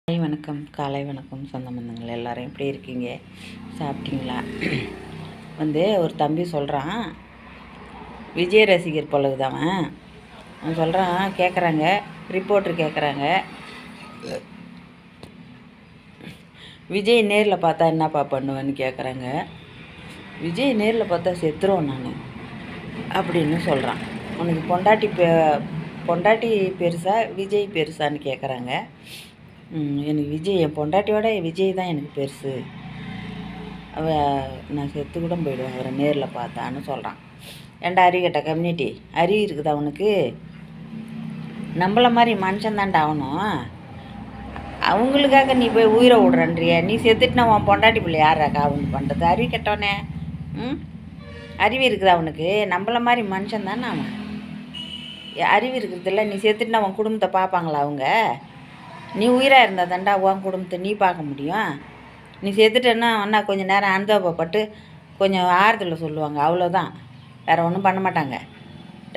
காலை வணக்கம் சொந்த பந்தங்கள் எல்லோரும் எப்படி இருக்கீங்க? சாப்பிட்டீங்களா? ஒரு தம்பி சொல்கிறான், விஜய் ரசிகர் பொழுதுதான் அவன் சொல்கிறான், கேட்குறாங்க, ரிப்போர்ட்ரு கேட்குறாங்க, விஜய் நேரில் பார்த்தா என்னப்பா பண்ணுவேன்னு கேட்குறாங்க. விஜய் நேரில் பார்த்தா செத்துருவோம் நான் அப்படின்னு சொல்கிறான். உனக்கு பொண்டாட்டி பெருசா விஜய் பெருசான்னு கேட்குறாங்க. எனக்கு விஜய், என் பொண்டாட்டியோட விஜய் தான் எனக்கு பெருசு, நான் செத்து கூட போயிடுவேன் அவரை நேரில் பார்த்தான்னு சொல்கிறான். ஏன்டா அறிகட்ட கம்யூனிட்டி, அறிவு இருக்குதா அவனுக்கு? நம்மள மாதிரி மனுஷன் தான்டா ஆகணும். அவங்களுக்காக நீ போய் உயிரை விடுறன்றிய, நீ செத்துட்டுனா உன் பொண்டாட்டி பிள்ளை யாரா காவல் பண்ணுறது? அறிவு கெட்டவனே. அறிவு இருக்குதா அவனுக்கு? நம்மள மாதிரி மனுஷன் தானே அவன். அறிவு இருக்கிறதில்ல, நீ செத்துட்டுனா உன் குடும்பத்தை பார்ப்பாங்களா அவங்க? நீ உயிராக இருந்தால் தாண்டா உன் குடும்பத்தை நீ பார்க்க முடியும். நீ செத்துட்டேன்னா அண்ணா கொஞ்சம் நேரம் அனுபவப்பட்டு கொஞ்சம் ஆறுதல் சொல்லுவாங்க, அவ்வளோதான். வேறு ஒன்றும் பண்ண மாட்டாங்க.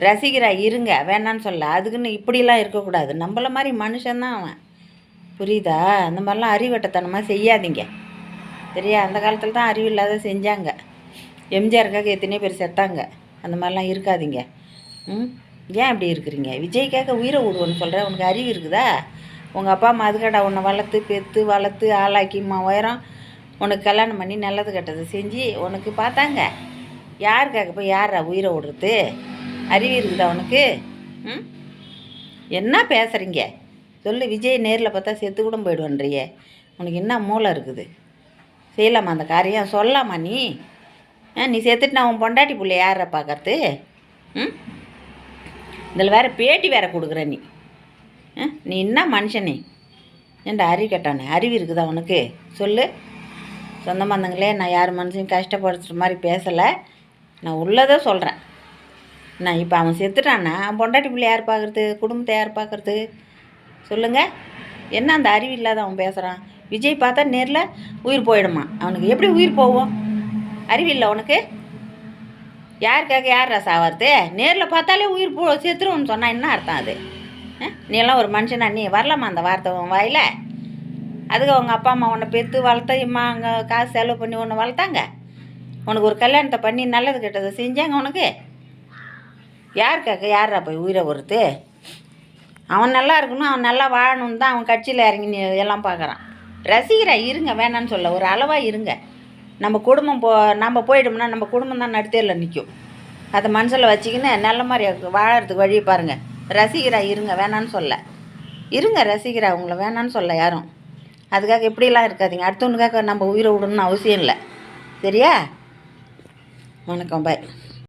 ரசிகராக இருங்க, வேணான்னு சொல்ல. அதுக்குன்னு இப்படிலாம் இருக்கக்கூடாது. நம்மள மாதிரி மனுஷன்தான் அவன், புரியுதா? அந்த மாதிரிலாம் அறிவட்டத்தனமாக செய்யாதீங்க, சரியா? அந்த காலத்தில் தான் அறிவு இல்லாத செஞ்சாங்க. எம்ஜிஆருக்காக எத்தனையோ பேர் செத்தாங்க. அந்த மாதிரிலாம் இருக்காதீங்க. ஏன் இப்படி இருக்கிறீங்க? விஜய்க்காக உயிரை விடுவோன்னு சொல்கிறேன். உனக்கு அறிவு இருக்குதா? உங்கள் அப்பா அம்மா அதுக்கடா உன்னை வளர்த்து ஆளாக்கிம்மா உயரம் உனக்கு கல்யாணம் பண்ணி நல்லது கெட்டது செஞ்சு உனக்கு பார்த்தாங்க. யாருக்காக போய் யாரா உயிரை விடுறது? அறிவு இருக்குதா உனக்கு? என்ன பேசுகிறீங்க சொல்லு. விஜய் நேரில் பார்த்தா செத்து கூட போயிடுவன்றியே, உனக்கு என்ன மூளை இருக்குது? செய்யலாமா அந்த காரியம்? சொல்லலாமா நீ? நீ செத்துட்டு நான் உன் பொண்டாட்டி பிள்ளை யாரை பார்க்கறது? இதில் வேறு பேட்டி வேறு கொடுக்குற நீ. நீ என்ன மனுஷனே? ஏன்டா அறிவு கட்டானே? அறிவு இருக்குதா உனக்கு? சொல்லு. சொந்த பந்தங்களே, நான் யார் மனுஷனையும் கஷ்டப்படுத்துகிற மாதிரி பேசலை, நான் உள்ளதை சொல்கிறேன். நான் இப்போ அவன் செத்துட்டான்னா அவன் பொண்டாட்டி பிள்ளை யார் பார்க்குறது? குடும்பத்தை யார் பார்க்குறது? சொல்லுங்கள். என்ன அந்த அறிவு இல்லாத அவன் பேசுகிறான்? விஜய் பார்த்தா நேரில் உயிர் போயிடுமா? அவனுக்கு எப்படி உயிர் போவோம்? அறிவு இல்லை உனக்கு? யாருக்காக யார் சாவார்த்து? நேரில் பார்த்தாலே உயிர் செத்துருவோன்னு சொன்னால் என்ன அர்த்தம் அது? நீ எல்லாம் ஒரு மனுஷனா? நீ வரலாமா அந்த வார்த்தை உன் வாயில்? அதுக்கு அவங்க அப்பா அம்மா உன்னை பெற்று வளர்த்தம்மா, அங்கே காசு செலவு பண்ணி ஒன்று வளர்த்தாங்க. உனக்கு ஒரு கல்யாணத்தை பண்ணி நல்லது கெட்டதை செஞ்சாங்க. உனக்கு யாருக்காக யாரா போய் உயிரை வருது? அவன் நல்லா இருக்கணும், அவன் நல்லா வாழணும்னு தான் அவன் கட்சியில் இறங்கி நீ எல்லாம் பார்க்குறான். ரசிகராக இருங்க, வேணான்னு சொல்ல, ஒரு அளவாக இருங்க. நம்ம குடும்பம் நம்ம போயிட்டோம்னா நம்ம குடும்பம் தான் நடுத்தேரில் நிற்கும். அதை மனசில் வச்சுக்கின்னு நல்ல மாதிரி வாழறதுக்கு வழியை பாருங்கள். ரசிகராக இருங்க, வேணான்னு சொல்ல. இருங்க ரசிகராக, உங்களை வேணான்னு சொல்ல யாரும். அதுக்காக எப்படிலாம் இருக்காதீங்க. அடுத்தவனுக்காக நம்ம உயிரை விடணும்னு அவசியம் இல்லை, சரியா? வணக்கம், பாய்.